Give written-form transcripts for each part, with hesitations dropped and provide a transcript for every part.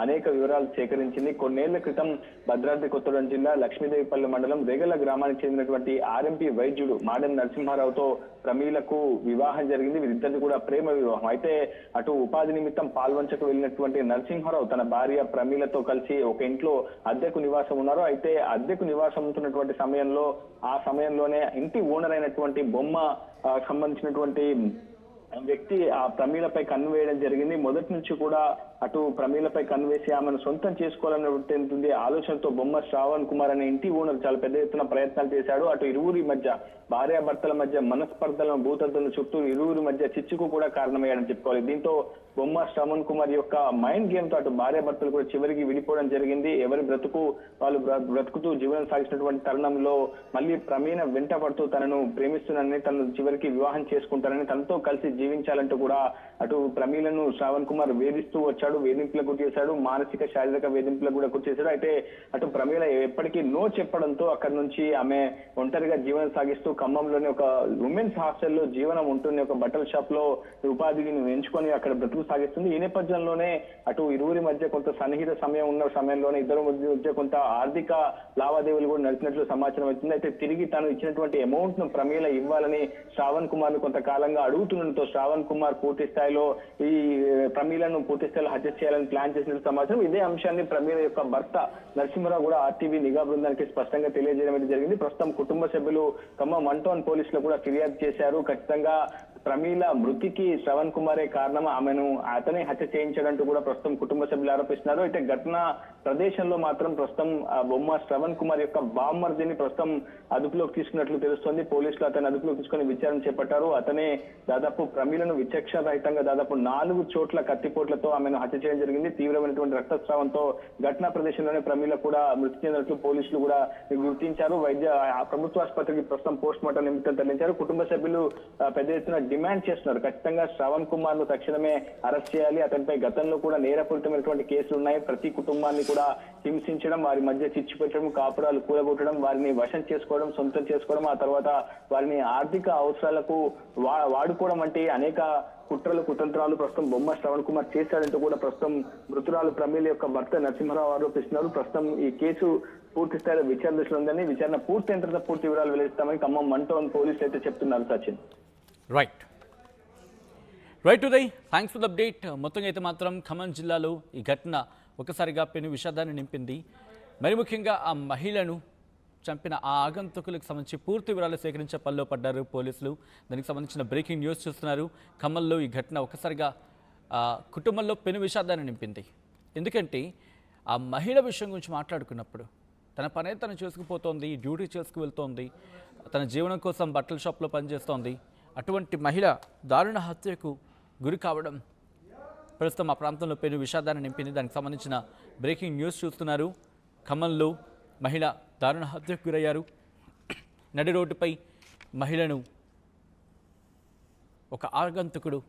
అనేక వివరాలు సేకరించింది. కొన్నేళ్ల క్రితం భద్రాద్రి కొత్తగూడెం జిల్లా లక్ష్మీదేవిపల్లి మండలం రేగల గ్రామానికి చెందినటువంటి ఆర్ఎంపీ వైద్యుడు మాడెం నరసింహారావుతో ప్రమీలకు వివాహం జరిగింది. వీరిద్దరిది కూడా ప్రేమ వివాహం. అయితే అటు ఉపాధి నిమిత్తం పాల్వంచకు వెళ్ళినటువంటి నరసింహారావు తన భార్య ప్రమీలతో కలిసి ఒక ఇంట్లో అద్దెకు నివాసం ఉన్నారు. అయితే అద్దెకు నివాసం ఉంటున్నటువంటి ఆ సమయంలోనే ఇంటి ఓనర్ అయినటువంటి బొమ్మ సంబంధించినటువంటి వ్యక్తి ఆ ప్రమీలపై కన్ను వేయడం జరిగింది. మొదటి నుంచి కూడా అటు ప్రమీలపై కన్ను వేసి ఆమెను సొంతం చేసుకోవాలన్నటువంటి ఆలోచనతో బొమ్మ శ్రావణ్ కుమార్ అనే ఇంటి ఓనర్ చాలా పెద్ద ఎత్తున ప్రయత్నాలు చేశాడు. అటు ఇరువురి మధ్య భార్యాభర్తల మధ్య మనస్పర్ధలను భూతద్దుల చుట్టూ ఇరువురి మధ్య చిచ్చుకు కూడా కారణమయ్యాడని చెప్పుకోవాలి. దీంతో బొమ్మ శ్రావణ్ కుమార్ యొక్క మైండ్ గేమ్ తో అటు భార్యాభర్తలు కూడా చివరికి విడిపోవడం జరిగింది. ఎవరి బ్రతుకు వాళ్ళు బ్రతుకుతూ జీవనం సాగిస్తున్నటువంటి తరుణంలో మళ్ళీ ప్రమీల వెంట పడుతూ తనను ప్రేమిస్తున్నానని, తనను చివరికి వివాహం చేసుకుంటానని, తనతో కలిసి జీవించాలంటూ కూడా అటు ప్రమీలను శ్రావణ్ కుమార్ వేధిస్తూ వచ్చాడు. వేధింపులకు గురి చేశాడు, మానసిక శారీరక వేధింపులకు కూడా గురి చేశాడు. అయితే అటు ప్రమీల ఎప్పటికీ నో చెప్పడంతో అక్కడి నుంచి ఆమె ఒంటరిగా జీవనం సాగిస్తూ ఖమ్మంలోని ఒక ఉమెన్స్ హాస్టల్లో జీవనం ఉంటుంది. ఒక బట్టల షాప్ లో ఉపాధిని ఎంచుకొని అక్కడ బ్రతుకు సాగిస్తుంది. ఈ నేపథ్యంలోనే అటు ఇరువురి మధ్య కొంత సన్నిహిత సమయం ఉన్న సమయంలోనే ఇద్దరు మధ్య కొంత ఆర్థిక లావాదేవీలు కూడా నడిచినట్లు సమాచారం వచ్చింది. అయితే తిరిగి తాను ఇచ్చినటువంటి అమౌంట్ ను ప్రమీల ఇవ్వాలని శ్రావణ్ కుమార్ ను కొంతకాలంగా అడుగుతుండటంతో శ్రావణ్ కుమార్ పూర్తి స్థాయిలో ఈ ప్రమీలను పూర్తి స్థాయిలో హత్య చేయాలని ప్లాన్ చేసినట్టు సమాచారం. ఇదే అంశాన్ని ప్రమీల యొక్క భర్త నరసింహరావు కూడా ఆర్టీవీ నిఘా బృందానికి స్పష్టంగా తెలియజేయడం జరిగింది. ప్రస్తుతం కుటుంబ సభ్యులు ఖమ్మం 1 టౌన్ పోలీసులు కూడా ఫిర్యాదు చేశారు. ఖచ్చితంగా ప్రమీల మృతికి శ్రవణ్ కుమారే కారణం, ఆమెను అతనే హత్య చేయించాడంటూ కూడా ప్రస్తుతం కుటుంబ సభ్యులు ఆరోపిస్తున్నారు. అయితే ఘటన ప్రదేశంలో మాత్రం ప్రస్తుతం బొమ్మ శ్రవణ్ కుమార్ యొక్క బామ్మర్దిని ప్రస్తుతం అదుపులోకి తీసుకున్నట్లు తెలుస్తోంది. పోలీసులు అతన్ని అదుపులోకి తీసుకుని విచారణ చేపట్టారు. అతనే దాదాపు ప్రమీలను విచక్షణ రహితంగా దాదాపు 4 చోట్ల కత్తిపోట్లతో ఆమెను హత్య చేయడం జరిగింది. తీవ్రమైనటువంటి రక్తస్రావంతో ఘటనా ప్రదేశంలోనే ప్రమీల కూడా మృతి చెందినట్లు పోలీసులు కూడా గుర్తించారు. ప్రభుత్వ ఆసుపత్రికి ప్రస్తుతం పోస్ట్ మార్టం నిమిత్తం తరలించారు. కుటుంబ సభ్యులు పెద్ద ఎత్తున డిమాండ్ చేస్తున్నారు. ఖచ్చితంగా శ్రవణ్ కుమార్ ను తక్షణమే అరెస్ట్ చేయాలి. అతనిపై గతంలో కూడా నేరపూరితమైనటువంటి కేసులు ఉన్నాయి. ప్రతి కుటుంబాన్ని కూడా హింసించడం, వారి మధ్య చిచ్చు పెట్టడం, కాపురాలు కూలగొట్టడం, వారిని వశం చేసుకోవడం, సొంతం చేసుకోవడం, ఆ తర్వాత వారిని ఆర్థిక అవసరాలకు వాడుకోవడం వంటి అనేక కుట్రలు కుతంత్రాలు ప్రస్తుతం బొమ్మ శ్రవణ్ కుమార్ చేశాడంటూ కూడా ప్రస్తుతం మృతురాలు ప్రమీల యొక్క భర్త నరసింహరావు ఆరోపిస్తున్నారు. ప్రస్తుతం ఈ కేసు పూర్తి స్థాయిలో విచారణ దశలో ఉందని, విచారణ పూర్తయిన తర్వాత పూర్తి వివరాలు వెల్లడిస్తామని ఖమ్మం 1 టౌన్ పోలీసులు అయితే చెప్తున్నారు. Sachin. Right Uday, thanks for the update. మొత్తంగా అయితే మాత్రం ఖమ్మం జిల్లాలో ఈ ఘటన ఒకసారిగా పెను విషాదాన్ని నింపింది. మరి ముఖ్యంగా ఆ మహిళను చంపిన ఆ ఆగంతుకులకు సంబంధించి పూర్తి వివరాలు సేకరించే పనిలో పడ్డారు పోలీసులు. దానికి సంబంధించిన బ్రేకింగ్ న్యూస్ చూస్తున్నారు. ఖమ్మంలో ఈ ఘటన ఒకసారిగా కుటుంబంలో పెను విషాదాన్ని నింపింది. ఎందుకంటే ఆ మహిళ విషయం గురించి మాట్లాడుకున్నప్పుడు తన పనే తను చేసుకుపోతోంది, డ్యూటీ చేసుకు వెళ్తోంది, తన జీవనం కోసం బట్టల షాప్లో పనిచేస్తోంది. అటువంటి మహిళ దారుణ హత్యకు గురి కావడం ప్రస్తుతం ఆ ప్రాంతంలో పెను విషాదాన్ని నింపింది. దానికి సంబంధించిన బ్రేకింగ్ న్యూస్ చూస్తున్నారు. ఖమ్మంలో మహిళ దారుణ హత్యకు గురయ్యారు. నడి రోడ్డుపై మహిళను ఒక ఆగంతుకుడు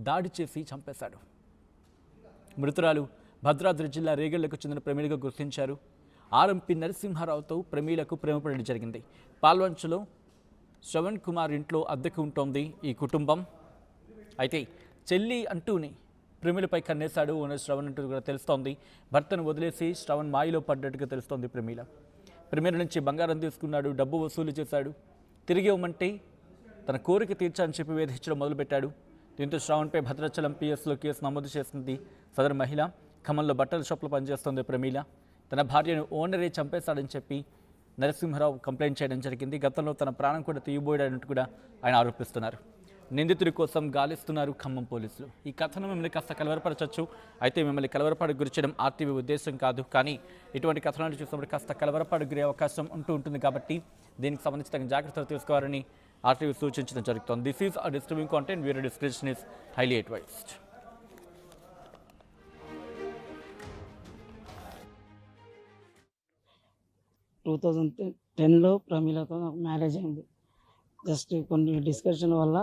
దాడి చేసి చంపేశాడు. మృతురాలు భద్రాద్రి జిల్లా రేగళ్లకు చెందిన ప్రమీలగా గుర్తించారు. ఆర్ఎంపీ నరసింహారావుతో ప్రమీలకు ప్రేమపడడం జరిగింది. పాల్వంచలో శ్రవణ్ కుమార్ ఇంట్లో అద్దెకు ఉంటోంది ఈ కుటుంబం. అయితే చెల్లి అంటూనే ప్రమీలపై కన్నేశాడు ఓనర్ శ్రవణ్ అంటూ కూడా తెలుస్తోంది. భర్తను వదిలేసి శ్రవణ్ మాయలో పడ్డట్టుగా తెలుస్తోంది. ప్రమీల నుంచి బంగారం తీసుకున్నాడు, డబ్బు వసూలు చేశాడు. తిరిగి ఇవ్వమంటే తన కోరిక తీర్చాలని చెప్పి వేధించడం మొదలుపెట్టాడు. దీంతో శ్రవణ్పై భద్రాచలం పిఎస్లో కేసు నమోదు చేసింది సదరు మహిళ. ఖమ్మంలో బట్టల షాప్లో పనిచేస్తోంది ప్రమీల. తన భార్యను ఓనరే చంపేశాడని చెప్పి నరసింహరావు కంప్లైంట్ చేయడం జరిగింది. గతంలో తన ప్రాణం కూడా తీయబోయాడన్నట్టు కూడా ఆయన ఆరోపిస్తున్నారు. నిందితుడి కోసం గాలిస్తున్నారు ఖమ్మం పోలీసులు. ఈ కథను మిమ్మల్ని కాస్త కలవరపరచవచ్చు. అయితే మిమ్మల్ని కలవరపాటుకు గురి చేయడం ఆర్టీవీ ఉద్దేశం కాదు. కానీ ఇటువంటి కథనాలు చూసినప్పుడు కాస్త కలవరపాటుకు గురే అవకాశం ఉంటుంది కాబట్టి దీనికి సంబంధించి తగిన జాగ్రత్తలు తీసుకోవాలని ఆర్టీవీ సూచించడం జరుగుతోంది. This is a disturbing content. Viewer description is highly advised. లో ప్రమీలతో నాకు మ్యారేజ్ అయింది. జస్ట్ కొన్ని డిస్కషన్ వల్ల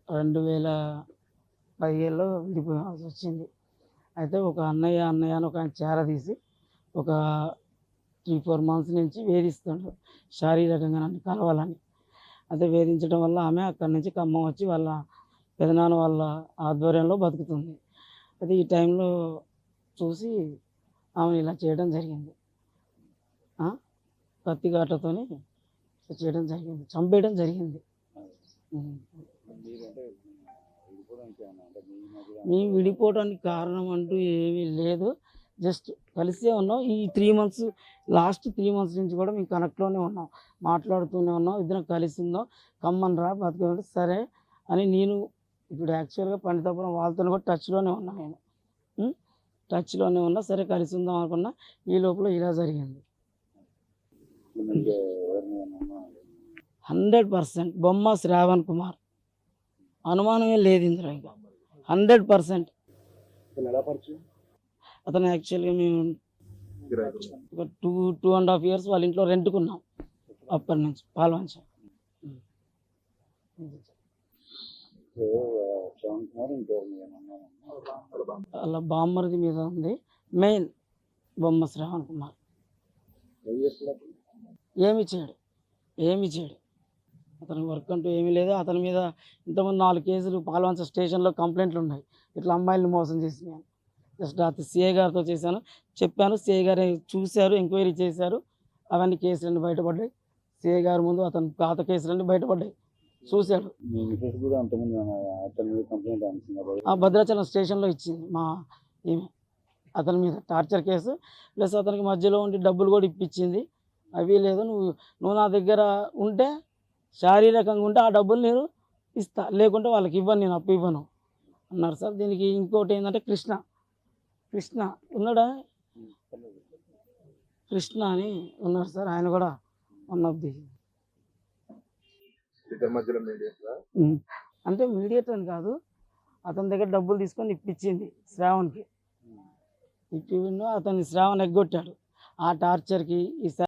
2017లో విడిపోవాల్సి వచ్చింది. అయితే ఒక అన్నయ్య అని ఒక ఆయన చేరదీసి ఒక 3-4 మంత్స్ నుంచి వేధిస్తుండ్రు శారీరకంగా నన్ను కలవాలని. అయితే వేధించడం వల్ల ఆమె అక్కడి నుంచి ఖమ్మం వచ్చి వాళ్ళ పెదనాన్న వాళ్ళ ఆధ్వర్యంలో బతుకుతుంది. అయితే ఈ టైంలో చూసి ఆమెను ఇలా చేయడం జరిగింది. ఆ? కత్తి ఘాట్లతోని చేయడం జరిగింది, చంపేయడం జరిగింది. ఉం. మేము విడిపోవడానికి కారణం అంటూ ఏమీ లేదు. జస్ట్ కలిసే ఉన్నాం. ఈ 3 మంత్స్, లాస్ట్ 3 మంత్స్ నుంచి కూడా మేము కనెక్ట్లోనే ఉన్నాం, మాట్లాడుతూనే ఉన్నాం. ఇద్దరం కలిసి ఉందాం, కమ్మని రా బతికేమంటే సరే అని నేను ఇప్పుడు యాక్చువల్గా పండితాపురం వాళ్ళతో కూడా టచ్లోనే ఉన్నా నేను. టచ్లోనే ఉన్నా, సరే కలిసి ఉందాం అనుకున్నా. ఈ లోపల ఇలా జరిగింది. 100% బొమ్మ శ్రావణ్ కుమార్, అనుమానమే లేదు ఇందులో. ఇంకా 100% అతను యాక్చువల్గా మేము ఒక 2.5 years వాళ్ళ ఇంట్లో రెంట్కున్నాం అప్పటి నుంచి పాల్వంచ. అలా బామ్మరిది మీద ఉంది మెయిన్, బొమ్మ శ్రావణ్ కుమార్. ఏమి చేయడు, ఏమి చేయడు. అతని వర్క్ అంటూ ఏమీ లేదు. అతని మీద ఇంతకుముందు 4 కేసులు పాల్వంచ స్టేషన్లో కంప్లైంట్లు ఉన్నాయి, ఇట్లా అమ్మాయిల్ని మోసం చేసినాను. జస్ట్ రాత్రి సిఐ గారితో చేశాను, చెప్పాను. సిఐ గారు చూశారు, ఎంక్వైరీ చేశారు. అవన్నీ కేసులన్నీ బయటపడ్డాయి. సిఐ గారి ముందు అతని పాత కేసులన్నీ బయటపడ్డాయి, చూశాడు. ఆ భద్రాచలం స్టేషన్లో ఇచ్చింది మా ఈమె అతని మీద టార్చర్ కేసు, ప్లస్ అతనికి మధ్యలో ఉండి డబ్బులు కూడా ఇప్పించింది. అవి లేదు, నువ్వు నా దగ్గర ఉంటే, శారీరకంగా ఉంటే ఆ డబ్బులు నేను ఇస్తా, లేకుంటే వాళ్ళకి ఇవ్వను, నేను అప్పు ఇవ్వను అన్నారు సార్. దీనికి ఇంకోటి ఏంటంటే కృష్ణ ఉన్నాడా, కృష్ణ అని ఉన్నారు సార్, ఆయన కూడా వన్ ఆఫ్ ది. అంటే మీడియేటర్ అని కాదు, అతని దగ్గర డబ్బులు తీసుకొని ఇప్పించింది శ్రావణ్కి. ఇప్పిండు, అతన్ని శ్రావణ్ ఎగ్గొట్టాడు. ఆ టార్చర్కి ఈ